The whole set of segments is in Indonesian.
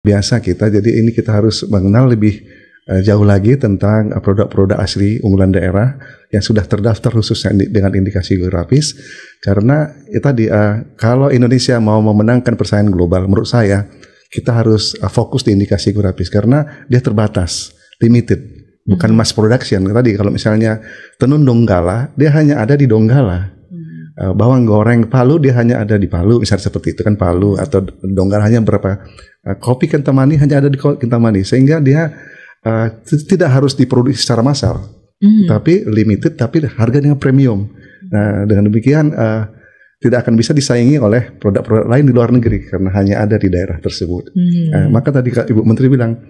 biasa kita. Jadi ini kita harus mengenal lebih jauh lagi tentang produk-produk asli unggulan daerah yang sudah terdaftar khususnya dengan indikasi geografis. Karena tadi kalau Indonesia mau memenangkan persaingan global, menurut saya kita harus fokus di indikasi geografis karena dia terbatas, limited, bukan mass production. Tadi kalau misalnya tenun Donggala, dia hanya ada di Donggala. Bawang goreng Palu dia hanya ada di Palu, misalnya seperti itu kan Palu, atau Donggala hanya berapa. Kopi Kintamani hanya ada di Kintamani, sehingga dia tidak harus diproduksi secara massal, tapi limited, tapi harganya premium. Nah, dengan demikian tidak akan bisa disaingi oleh produk-produk lain di luar negeri karena hanya ada di daerah tersebut. Maka tadi Ibu Menteri bilang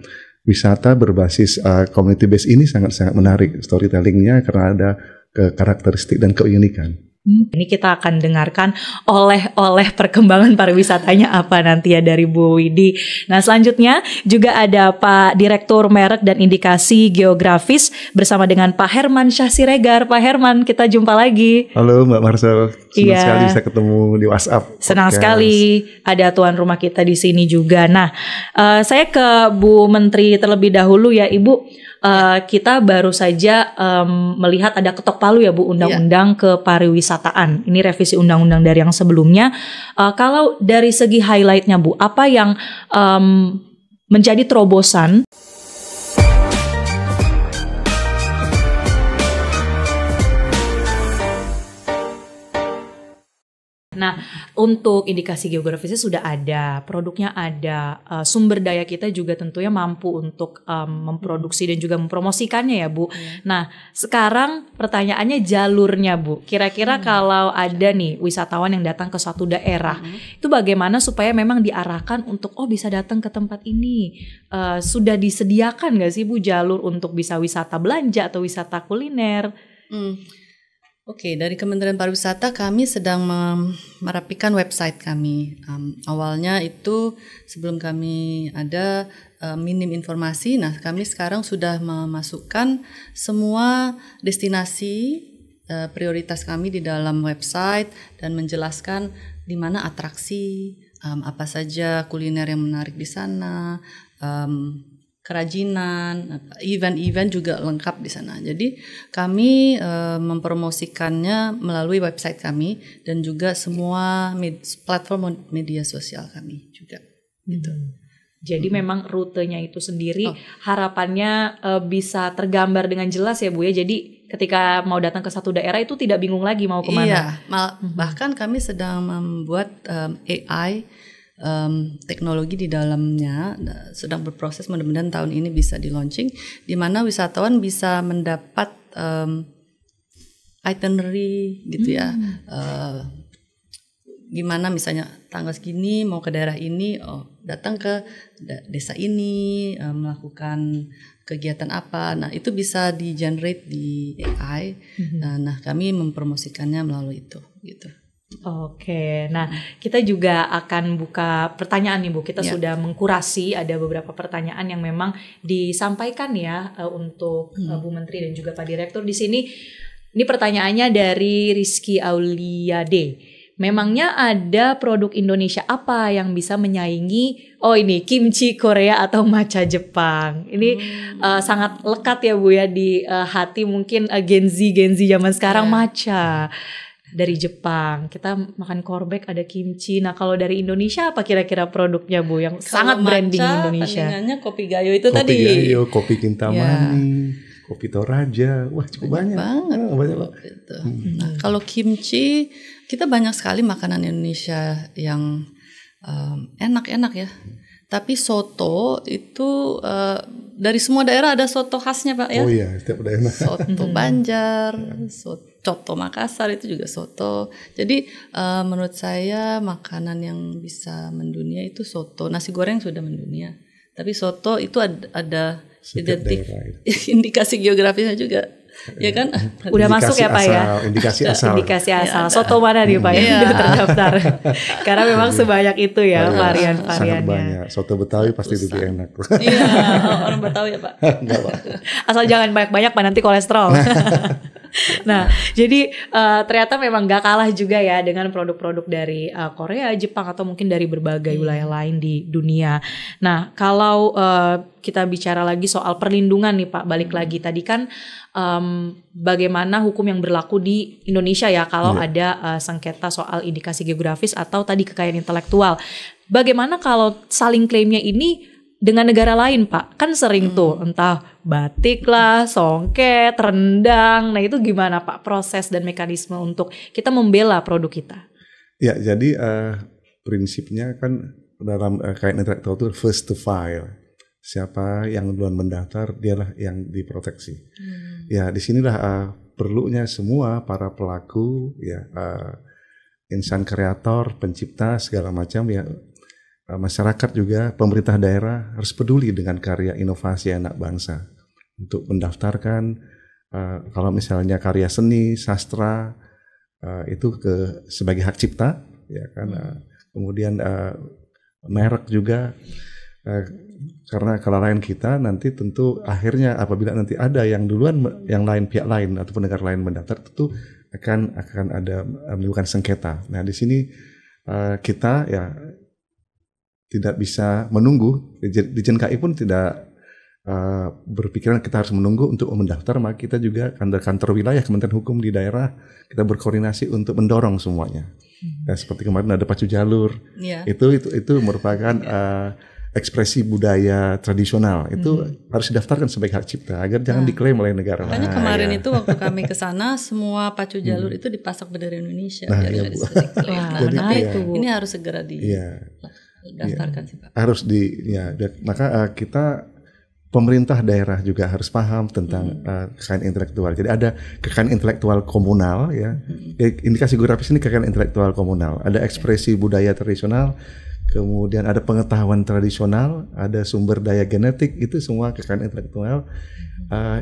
wisata berbasis community based ini sangat-sangat menarik storytellingnya karena ada karakteristik dan keunikan. Ini kita akan dengarkan oleh perkembangan pariwisatanya apa nanti ya dari Bu Widi. Nah selanjutnya juga ada Pak Direktur Merek dan Indikasi Geografis bersama dengan Pak Herman Syah Siregar. Pak Herman, kita jumpa lagi. Halo Mbak Marcel, senang sekali bisa ketemu di WhatsApp. Senang sekali ada tuan rumah kita di sini juga. Nah saya ke Bu Menteri terlebih dahulu ya Ibu. Kita baru saja melihat ada ketok palu ya Bu, undang-undang kepariwisataan. Ini revisi undang-undang dari yang sebelumnya. Kalau dari segi highlightnya Bu, apa yang menjadi terobosan? Nah, untuk indikasi geografisnya sudah ada, produknya ada, sumber daya kita juga tentunya mampu untuk memproduksi dan juga mempromosikannya ya Bu. Nah, sekarang pertanyaannya jalurnya Bu. Kira-kira kalau ada nih wisatawan yang datang ke suatu daerah, itu bagaimana supaya memang diarahkan untuk bisa datang ke tempat ini? Sudah disediakan nggak sih Bu jalur untuk bisa wisata belanja atau wisata kuliner? Oke, dari Kementerian Pariwisata kami sedang merapikan website kami. Awalnya itu sebelum kami ada minim informasi. Nah, kami sekarang sudah memasukkan semua destinasi prioritas kami di dalam website dan menjelaskan di mana atraksi, apa saja kuliner yang menarik di sana, kerajinan, event-event juga lengkap di sana. Jadi kami mempromosikannya melalui website kami dan juga semua platform media sosial kami juga. Gitu. Jadi memang rutenya itu sendiri harapannya bisa tergambar dengan jelas ya Bu ya. Jadi ketika mau datang ke satu daerah itu tidak bingung lagi mau kemana. Iya, bahkan kami sedang membuat AI. Teknologi di dalamnya sedang berproses, mudah-mudahan tahun ini bisa di launching, di mana wisatawan bisa mendapat itinerary gitu ya, gimana misalnya tanggal segini mau ke daerah ini, datang ke desa ini, melakukan kegiatan apa, nah itu bisa di generate di AI, nah kami mempromosikannya melalui itu gitu. Oke, nah kita juga akan buka pertanyaan nih Bu. Kita sudah mengkurasi ada beberapa pertanyaan yang memang disampaikan ya untuk Bu Menteri dan juga Pak Direktur di sini. Ini pertanyaannya dari Rizky Auliade. Memangnya ada produk Indonesia apa yang bisa menyaingi ini kimchi Korea atau matcha Jepang? Ini sangat lekat ya Bu ya di hati mungkin Gen Z zaman sekarang matcha. Dari Jepang, kita makan korbek, ada kimchi. Nah kalau dari Indonesia apa kira-kira produknya Bu yang sangat branding Indonesia? Tandingannya kopi gayo itu kopi tadi. Kopi gayo, kopi Kintamani, kopi Toraja, wah cukup banyak. Banyak. Nah kalau kimchi, kita banyak sekali makanan Indonesia yang enak-enak ya. Tapi soto itu dari semua daerah ada soto khasnya Pak ya. Oh iya, setiap daerah. Soto Banjar, soto Makassar itu juga soto. Jadi menurut saya makanan yang bisa mendunia itu soto. Nasi goreng sudah mendunia. Tapi soto itu ada identik indikasi geografisnya juga. Ya kan? Udah indikasi masuk ya Pak ya? Indikasi asal. Indikasi asal. Soto mana nih Pak yang udah terdaftar? Karena memang sebanyak itu ya varian-variannya. Sangat banyak. Soto Betawi pasti lebih enak. Iya, orang Betawi ya Pak? Enggak Pak. Asal jangan banyak-banyak Pak, nanti kolesterol. Nah, jadi ternyata memang gak kalah juga ya dengan produk-produk dari Korea, Jepang, atau mungkin dari berbagai wilayah lain di dunia. Nah, kalau kita bicara lagi soal perlindungan nih Pak, balik lagi tadi kan bagaimana hukum yang berlaku di Indonesia ya kalau ada sengketa soal indikasi geografis atau tadi kekayaan intelektual. Bagaimana kalau saling klaimnya ini dengan negara lain Pak? Kan sering tuh entah batik lah, songket, rendang. Nah itu gimana Pak proses dan mekanisme untuk kita membela produk kita? Ya jadi prinsipnya kan dalam kekayaan intelektual itu first to file. Siapa yang duluan mendaftar dialah yang diproteksi. Ya disinilah perlunya semua para pelaku ya insan kreator, pencipta segala macam ya. Masyarakat juga, pemerintah daerah harus peduli dengan karya inovasi anak bangsa untuk mendaftarkan kalau misalnya karya seni, sastra itu sebagai hak cipta, ya kan. Kemudian merek juga karena kelalaian kita nanti tentu akhirnya apabila nanti ada yang duluan, yang lain pihak lain ataupun negara lain mendaftar tentu akan ada menimbulkan sengketa. Nah di sini kita ya tidak bisa menunggu, Ditjen KI pun tidak berpikiran kita harus menunggu untuk mendaftar, maka kita juga kantor wilayah Kementerian Hukum di daerah kita berkoordinasi untuk mendorong semuanya. Ya, seperti kemarin ada pacu jalur, itu merupakan ekspresi budaya tradisional, itu harus didaftarkan sebagai hak cipta agar jangan diklaim oleh negara lain. Makanya kemarin itu waktu kami ke sana semua pacu jalur itu dipasang bendera Indonesia. Jadi ini harus segera daftarkan sih Pak. Harus maka kita pemerintah daerah juga harus paham tentang kekayaan intelektual. Jadi ada kekayaan intelektual komunal ya. Indikasi geografis ini kekayaan intelektual komunal. Ada ekspresi budaya tradisional, kemudian ada pengetahuan tradisional, ada sumber daya genetik, itu semua kekayaan intelektual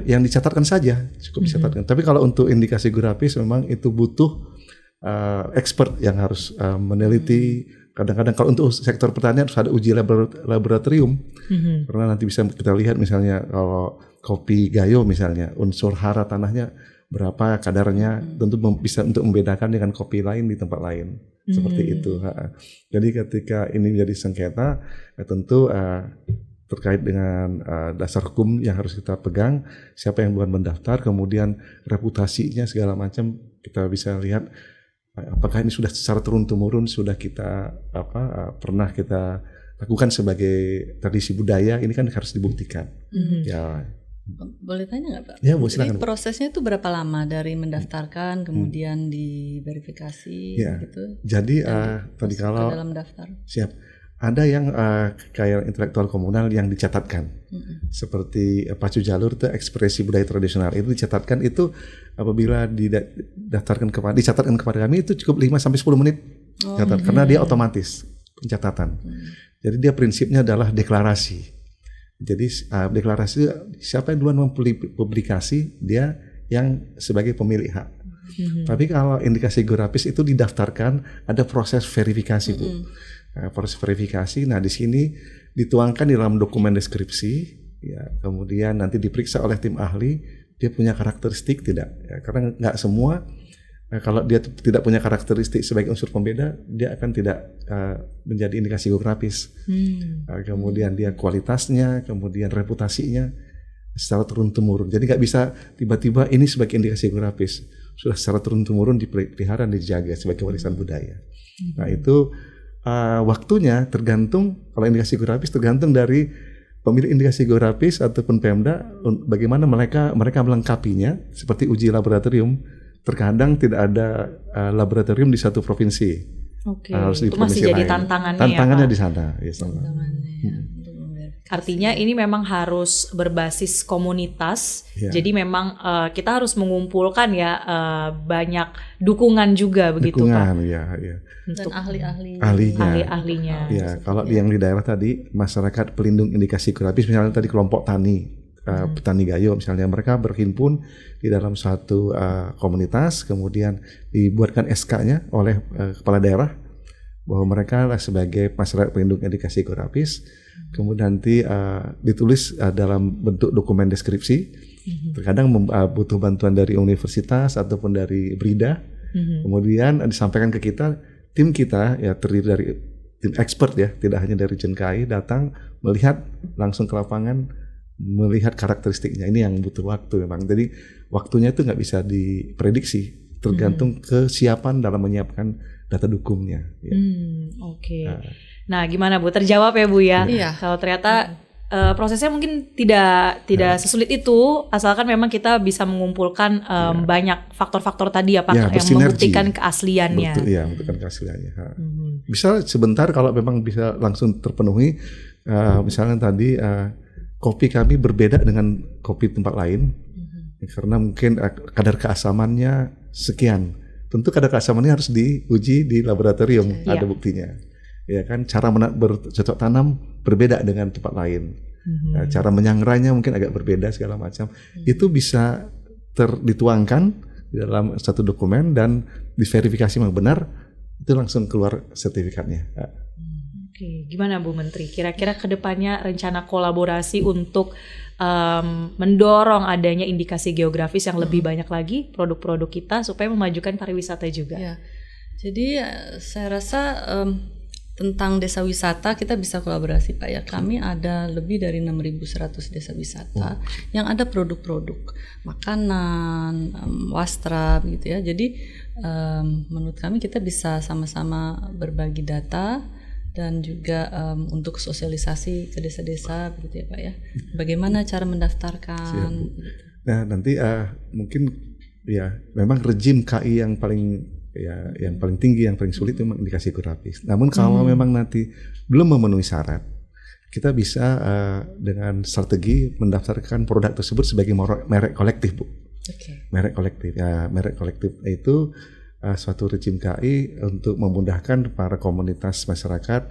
yang dicatatkan saja, cukup dicatatkan. Tapi kalau untuk indikasi geografis memang itu butuh expert yang harus meneliti. Kadang-kadang kalau untuk sektor pertanian harus ada uji laboratorium, karena nanti bisa kita lihat misalnya kalau kopi Gayo misalnya unsur hara tanahnya berapa kadarnya, tentu bisa untuk membedakan dengan kopi lain di tempat lain, seperti itu. Jadi ketika ini menjadi sengketa, tentu terkait dengan dasar hukum yang harus kita pegang, siapa yang duluan mendaftar, kemudian reputasinya segala macam kita bisa lihat. Apakah ini sudah secara turun-temurun sudah kita pernah kita lakukan sebagai tradisi budaya, ini kan harus dibuktikan. Ya. Boleh tanya nggak Pak? Ya, silakan. Jadi prosesnya itu berapa lama dari mendaftarkan kemudian diverifikasi gitu? Jadi tadi kalau dalam daftar. Siap. Ada yang kekayaan intelektual komunal yang dicatatkan. Seperti pacu jalur itu ekspresi budaya tradisional, itu dicatatkan, itu apabila dicatatkan kepada kami itu cukup 5-10 menit karena dia otomatis pencatatan. Jadi dia prinsipnya adalah deklarasi. Jadi deklarasi siapa yang duluan mempublikasi dia yang sebagai pemilik hak. Tapi kalau indikasi geografis itu didaftarkan, ada proses verifikasi Bu. Proses verifikasi, nah di sini dituangkan di dalam dokumen deskripsi, ya, kemudian nanti diperiksa oleh tim ahli, dia punya karakteristik tidak? Ya, karena nggak semua, kalau dia tidak punya karakteristik sebagai unsur pembeda, dia akan tidak menjadi indikasi geografis. Kemudian dia kualitasnya, kemudian reputasinya secara turun-temurun. Jadi nggak bisa tiba-tiba ini sebagai indikasi geografis, sudah secara turun-temurun dipelihara dan dijaga sebagai warisan budaya. Nah itu waktunya tergantung, kalau indikasi geografis tergantung dari pemilik indikasi geografis ataupun Pemda bagaimana mereka melengkapinya, seperti uji laboratorium. Terkadang tidak ada laboratorium di satu provinsi. Harus di provinsi masih lain. jadi tantangannya. Tantangannya di sana. Ya, Artinya ini memang harus berbasis komunitas. Jadi memang kita harus mengumpulkan ya banyak dukungan juga begitu Pak. Dan ahlinya. Ya, kalau yang di daerah tadi masyarakat pelindung indikasi geografis, misalnya tadi kelompok tani, petani Gayo misalnya, mereka berhimpun di dalam satu komunitas, kemudian dibuatkan SK-nya oleh kepala daerah bahwa mereka sebagai masyarakat pelindung indikasi geografis. Kemudian nanti ditulis dalam bentuk dokumen deskripsi, Terkadang butuh bantuan dari universitas ataupun dari Brida. Kemudian disampaikan ke kita, tim kita ya terdiri dari tim expert ya, tidak hanya dari JNKI, datang melihat langsung ke lapangan, melihat karakteristiknya. Ini yang butuh waktu memang. Jadi waktunya itu nggak bisa diprediksi, tergantung kesiapan dalam menyiapkan data dukungnya. Ya. Oke. Nah, gimana Bu? Terjawab ya Bu ya? Iya. Kalau ternyata prosesnya mungkin tidak sesulit itu, asalkan memang kita bisa mengumpulkan banyak faktor-faktor tadi ya Pak, yang membuktikan keasliannya. Betul, ya, membuktikan keasliannya. Bisa sebentar kalau memang bisa langsung terpenuhi. Misalnya tadi kopi kami berbeda dengan kopi tempat lain, karena mungkin kadar keasamannya sekian. Tentu kadar keasamannya harus diuji di laboratorium, ada buktinya. Ya kan, cara bercocok tanam berbeda dengan tempat lain. Cara menyangranya mungkin agak berbeda segala macam. Itu bisa dituangkan di dalam satu dokumen dan diverifikasi memang benar, itu langsung keluar sertifikatnya. Oke, gimana Bu Menteri? Kira-kira kedepannya rencana kolaborasi untuk mendorong adanya indikasi geografis yang lebih banyak lagi produk-produk kita supaya memajukan pariwisata juga. Ya. Jadi saya rasa tentang desa wisata kita bisa kolaborasi Pak ya. Kami ada lebih dari 6.100 desa wisata yang ada produk-produk makanan, wastra gitu ya. Jadi menurut kami kita bisa sama-sama berbagi data dan juga untuk sosialisasi ke desa-desa begitu ya Pak ya. Bagaimana cara mendaftarkan? Nah, nanti mungkin ya memang rejim KI yang paling tinggi, yang paling sulit itu memang indikasi geografis. Namun kalau memang nanti belum memenuhi syarat, kita bisa dengan strategi mendaftarkan produk tersebut sebagai merek kolektif, Bu. Merek kolektif. Ya, merek kolektif itu suatu rejim KI untuk memudahkan para komunitas masyarakat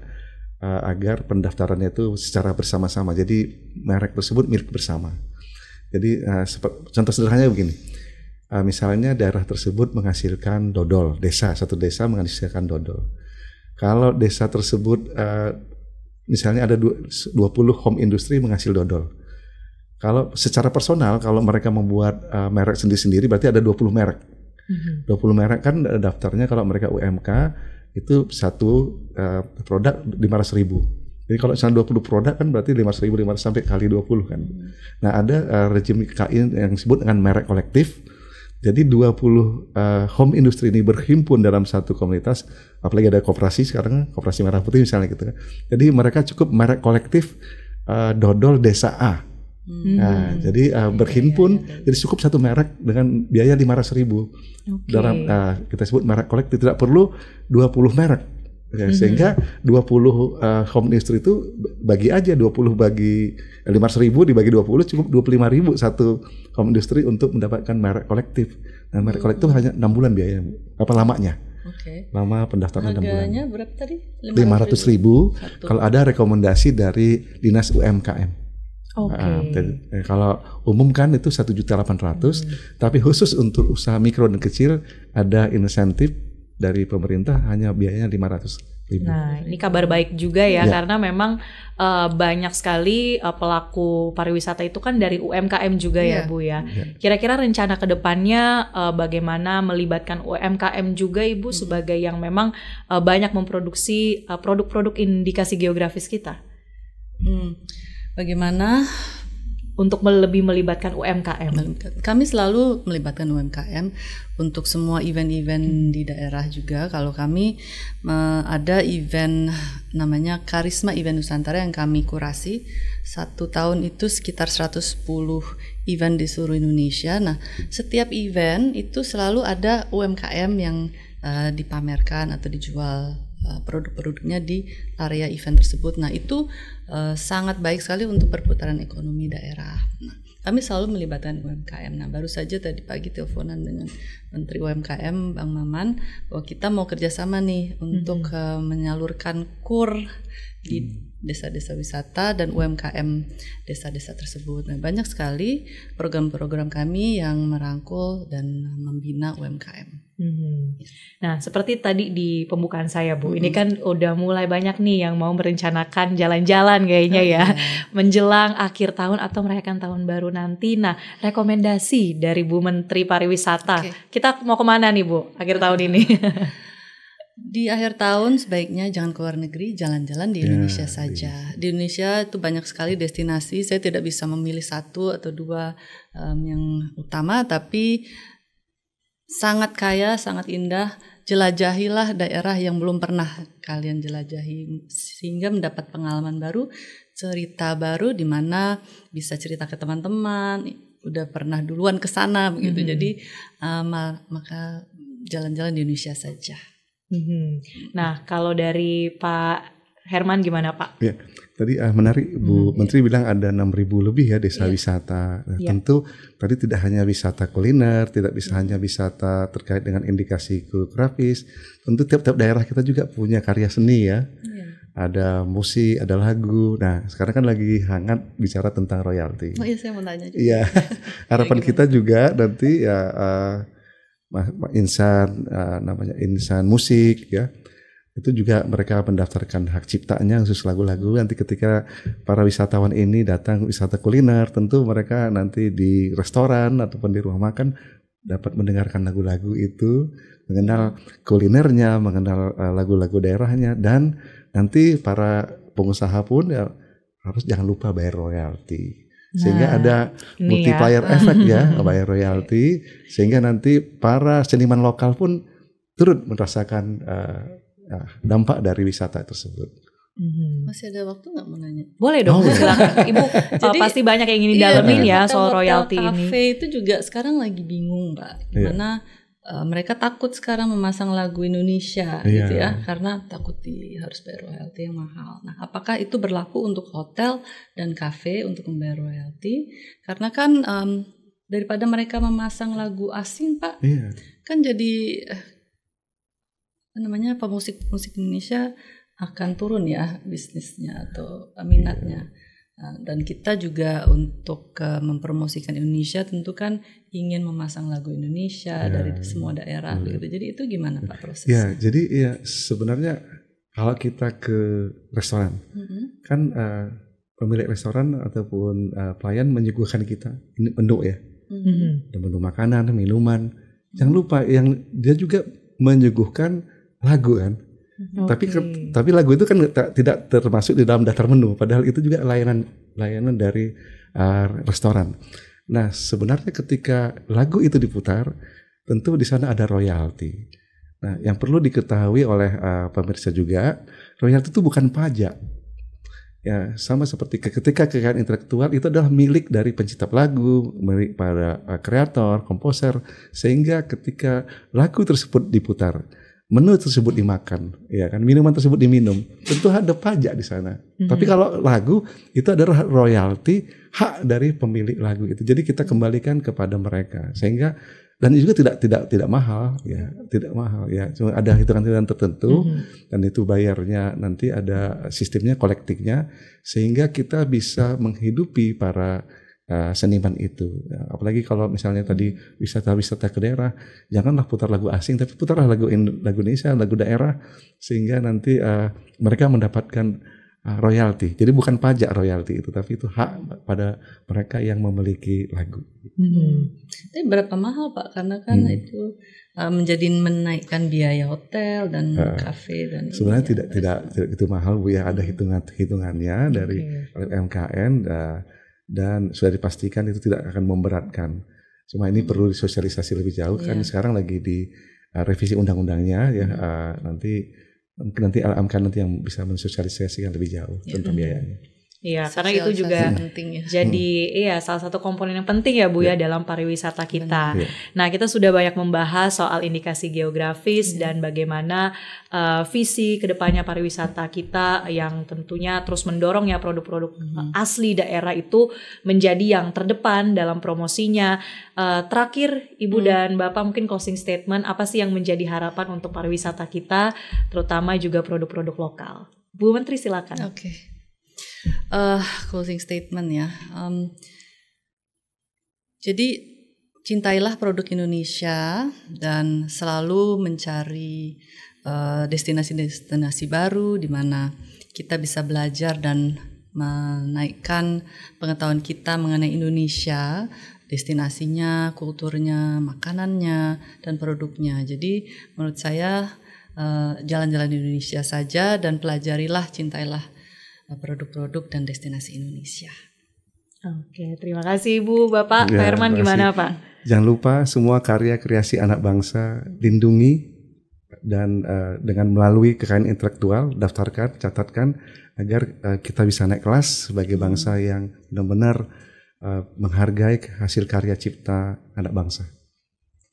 agar pendaftarannya itu secara bersama-sama. Jadi merek tersebut milik bersama. Jadi contoh sederhananya begini. Misalnya daerah tersebut menghasilkan dodol, satu desa menghasilkan dodol. Kalau desa tersebut misalnya ada 20 home industry menghasil dodol. Kalau secara personal, kalau mereka membuat merek sendiri-sendiri berarti ada 20 merek. 20 merek kan daftarnya kalau mereka UMK itu satu produk 500.000. Jadi kalau misalnya 20 produk kan berarti 500.000 sampai kali 20 kan. Nah, ada rejim KI yang disebut dengan merek kolektif. Jadi 20 home industry ini berhimpun dalam satu komunitas, apalagi ada koperasi sekarang, koperasi merah putih misalnya gitu kan. Jadi mereka cukup merek kolektif dodol desa A. Nah, jadi berhimpun, jadi cukup satu merek dengan biaya 500.000. Dalam kita sebut merek kolektif, tidak perlu 20 merek. Ya, sehingga 20 home industry itu bagi aja 20 bagi 500.000 dibagi 20 cukup 25.000 satu home industry untuk mendapatkan merek kolektif. Nah, merek kolektif hanya 6 bulan biayanya. Apa lamanya? Lama pendaftaran 6 bulan. Harganya berapa tadi? 500.000 kalau ada rekomendasi dari Dinas UMKM. Kalau umum kan itu 1.800.000, tapi khusus untuk usaha mikro dan kecil ada insentif dari pemerintah hanya biayanya 500.000. Nah, ini kabar baik juga ya, karena memang banyak sekali pelaku pariwisata itu kan dari UMKM juga ya Bu ya. Kira-kira rencana kedepannya bagaimana melibatkan UMKM juga Ibu sebagai yang memang banyak memproduksi produk-produk indikasi geografis kita? Bagaimana untuk lebih melibatkan UMKM? Kami selalu melibatkan UMKM untuk semua event-event di daerah juga. Kalau kami ada event namanya Karisma Event Nusantara yang kami kurasi. 1 tahun itu sekitar 110 event di seluruh Indonesia. Nah, setiap event itu selalu ada UMKM yang dipamerkan atau dijual produk-produknya di area event tersebut. Nah, itu sangat baik sekali untuk perputaran ekonomi daerah. Nah, kami selalu melibatkan UMKM. Nah, baru saja tadi pagi teleponan dengan Menteri UMKM Bang Maman bahwa kita mau kerjasama nih untuk menyalurkan KUR di desa-desa wisata dan UMKM desa-desa tersebut. Nah, banyak sekali program-program kami yang merangkul dan membina UMKM. Nah, seperti tadi di pembukaan saya, Bu, ini kan udah mulai banyak nih yang mau merencanakan jalan-jalan kayaknya ya, menjelang akhir tahun atau merayakan tahun baru nanti. Nah, rekomendasi dari Bu Menteri Pariwisata, kita mau kemana nih, Bu, akhir tahun ini? Di akhir tahun sebaiknya jangan keluar negeri, jalan-jalan di Indonesia saja. Di Indonesia itu banyak sekali destinasi. Saya tidak bisa memilih satu atau dua yang utama, tapi sangat kaya, sangat indah. Jelajahilah daerah yang belum pernah kalian jelajahi, sehingga mendapat pengalaman baru, cerita baru, di mana bisa cerita ke teman-teman, udah pernah duluan ke sana begitu. Jadi maka jalan-jalan di Indonesia saja. Nah, kalau dari Pak Herman gimana, Pak? Ya, tadi menarik Bu Menteri bilang ada 6.000 lebih ya desa wisata. Nah, tentu tadi tidak hanya wisata kuliner, tidak bisa hanya wisata terkait dengan indikasi geografis. Tentu tiap-tiap daerah kita juga punya karya seni ya. Ada musik, ada lagu. Nah, sekarang kan lagi hangat bicara tentang royalti. Oh iya, saya mau tanya juga. Iya, harapan kita juga nanti ya namanya insan musik ya, itu juga mereka mendaftarkan hak ciptanya khusus lagu-lagu. Nanti ketika para wisatawan ini datang wisata kuliner, tentu mereka nanti di restoran ataupun di rumah makan dapat mendengarkan lagu-lagu itu, mengenal kulinernya, mengenal lagu-lagu daerahnya, dan nanti para pengusaha pun ya harus jangan lupa bayar royalti. Sehingga ada multiplier effect ya, bayar royalti, sehingga nanti para seniman lokal pun turut merasakan dampak dari wisata tersebut. Masih ada waktu nggak mau nanya? Boleh dong, silakan Ibu. Jadi, pasti banyak yang ingin didalemin ya soal royalti ini. Kafe itu juga sekarang lagi bingung, Mbak, gimana mereka takut sekarang memasang lagu Indonesia gitu ya, karena takut harus bayar royalti yang mahal. Nah, apakah itu berlaku untuk hotel dan kafe untuk membayar royalti? Karena kan daripada mereka memasang lagu asing, Pak, kan jadi pemusik Indonesia akan turun ya bisnisnya atau minatnya. Dan kita juga untuk mempromosikan Indonesia tentu kan ingin memasang lagu Indonesia dari semua daerah gitu. Jadi itu gimana Pak prosesnya? Ya, jadi ya sebenarnya kalau kita ke restoran kan pemilik restoran ataupun pelayan menyuguhkan kita ini menu ya, menu makanan, minuman. Jangan lupa yang dia juga menyuguhkan lagu kan. Tapi lagu itu kan tidak termasuk di dalam daftar menu, padahal itu juga layanan dari restoran. Nah, sebenarnya ketika lagu itu diputar, tentu di sana ada royalti. Nah, yang perlu diketahui oleh pemirsa juga, royalti itu bukan pajak. Ya, sama seperti ketika kekayaan intelektual itu adalah milik dari pencipta lagu, milik para kreator, komposer, sehingga ketika lagu tersebut diputar, menu tersebut dimakan, ya kan, minuman tersebut diminum, tentu ada pajak di sana. Tapi kalau lagu itu adalah royalti hak dari pemilik lagu itu. Jadi kita kembalikan kepada mereka, sehingga dan juga tidak mahal, ya, tidak mahal, ya. Cuma ada hitungan-hitungan tertentu dan itu bayarnya nanti ada sistemnya kolektifnya, sehingga kita bisa menghidupi para seniman itu. Ya, apalagi kalau misalnya tadi wisata-wisata ke daerah, janganlah putar lagu asing, tapi putarlah lagu Indonesia, lagu daerah, sehingga nanti mereka mendapatkan royalti. Jadi bukan pajak royalti itu, tapi itu hak pada mereka yang memiliki lagu. Tapi berapa mahal Pak? Karena kan itu menjadi menaikkan biaya hotel dan kafe dan sebenarnya tidak itu mahal Bu ya, ada hitungannya dari UMKM. Dan sudah dipastikan itu tidak akan memberatkan. Cuma ini perlu disosialisasi lebih jauh kan sekarang lagi di revisi undang-undangnya ya, nanti LMK nanti yang bisa mensosialisasikan lebih jauh tentang biayanya. Iya, karena itu juga penting, ya. Jadi salah satu komponen yang penting ya Bu ya dalam pariwisata kita. Nah, kita sudah banyak membahas soal indikasi geografis dan bagaimana visi kedepannya pariwisata kita yang tentunya terus mendorong ya produk-produk asli daerah itu menjadi yang terdepan dalam promosinya. Terakhir Ibu dan Bapak mungkin closing statement, apa sih yang menjadi harapan untuk pariwisata kita, terutama juga produk-produk lokal? Bu Menteri silakan. Oke. Closing statement ya. Jadi cintailah produk Indonesia dan selalu mencari destinasi-destinasi baru di mana kita bisa belajar dan menaikkan pengetahuan kita mengenai Indonesia, destinasinya, kulturnya, makanannya, dan produknya. Jadi menurut saya jalan-jalan di Indonesia saja dan pelajarilah, cintailah produk-produk dan destinasi Indonesia. Oke, terima kasih Ibu. Bapak, Pak Herman gimana Pak? Jangan lupa semua karya kreasi anak bangsa lindungi dan dengan melalui kekayaan intelektual daftarkan, catatkan agar kita bisa naik kelas sebagai bangsa yang benar-benar menghargai hasil karya cipta anak bangsa.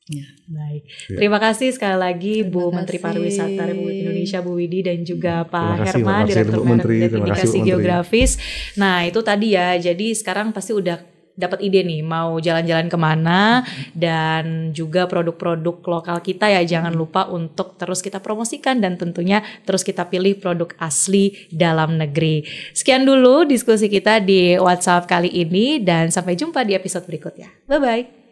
Ya, baik. Terima kasih sekali lagi Bu Menteri Pariwisata Republik Indonesia Bu Widi dan juga Pak Herman, Direktur Manajemen Indikasi Geografis. Nah itu tadi ya, jadi sekarang pasti udah dapat ide nih mau jalan-jalan kemana dan juga produk-produk lokal kita ya jangan lupa untuk terus kita promosikan dan tentunya terus kita pilih produk asli dalam negeri. Sekian dulu diskusi kita di WhatsApp kali ini dan sampai jumpa di episode berikutnya. Bye-bye.